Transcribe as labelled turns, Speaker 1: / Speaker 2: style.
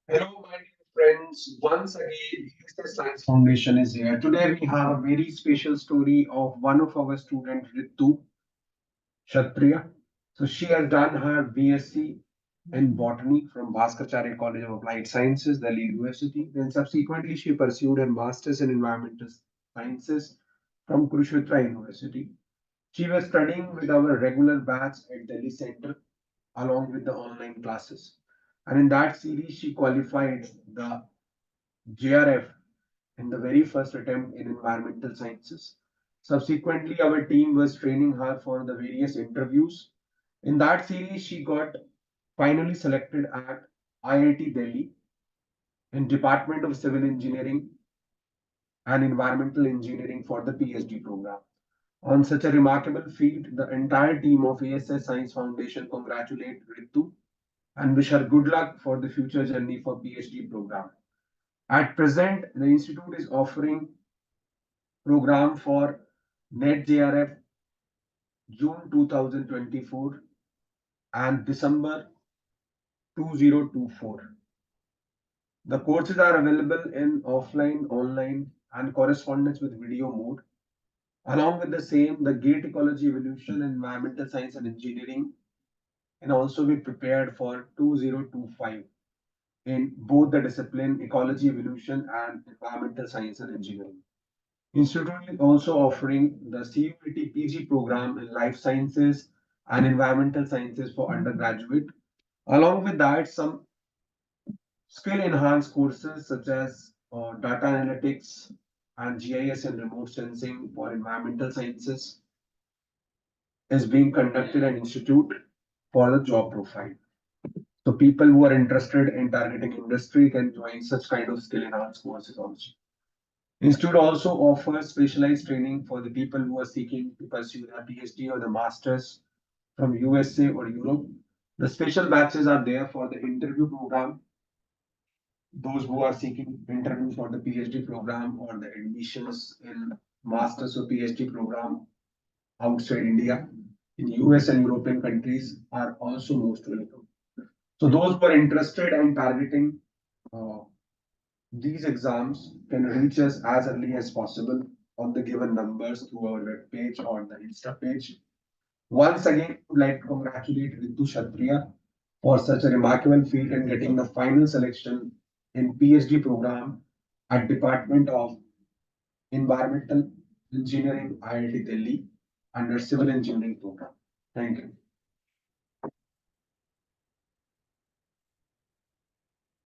Speaker 1: Hello, my dear friends. Once again, A.S.S. Science Foundation is here. Today, we have a very special story of one of our students, RITU Kshatriya. So, she has done her B.Sc in botany from Bhaskacharya College of Applied Sciences, Delhi University. Then, subsequently, she pursued her master's in environmental sciences from Kurukshetra University. She was studying with our regular batch at Delhi Center along with the online classes. And in that series, she qualified the JRF in the very first attempt in environmental sciences. Subsequently, our team was training her for the various interviews. In that series, she got finally selected at IIT Delhi in Department of Civil Engineering and Environmental Engineering for the PhD program. On such a remarkable feat, the entire team of A.S.S. Science Foundation congratulate Ritu and wish her good luck for the future journey for PhD program. At present, the institute is offering program for NET-JRF June 2024 and December 2024. The courses are available in offline, online, and correspondence with video mode. Along with the same, the GATE Ecology Evolution and Environmental Science and Engineering can also be prepared for 2025 in both the discipline Ecology Evolution and Environmental Science and Engineering. Institute is also offering the CUET PG program in Life Sciences and Environmental Sciences for undergraduate. Along with that, some skill enhanced courses such as data analytics and GIS and remote sensing for environmental sciences is being conducted at Institute for the job profile. So people who are interested in targeting industry can join such kind of skill enhanced courses also. Institute also offers specialized training for the people who are seeking to pursue their PhD or the masters from USA or Europe. The special batches are there for the interview program, those who are seeking interview for the PhD program or the admissions in masters or PhD program outside India in US and European countries are also most welcome. So those who are interested and targeting uh, these exams can reach us as early as possible on the given numbers through our web page or the Insta page. Once again, I would like to congratulate Ritu Kshatriya for such a remarkable feat in getting the final selection in PhD program at Department of Environmental Engineering, IIT Delhi, under Civil Engineering program. Thank you.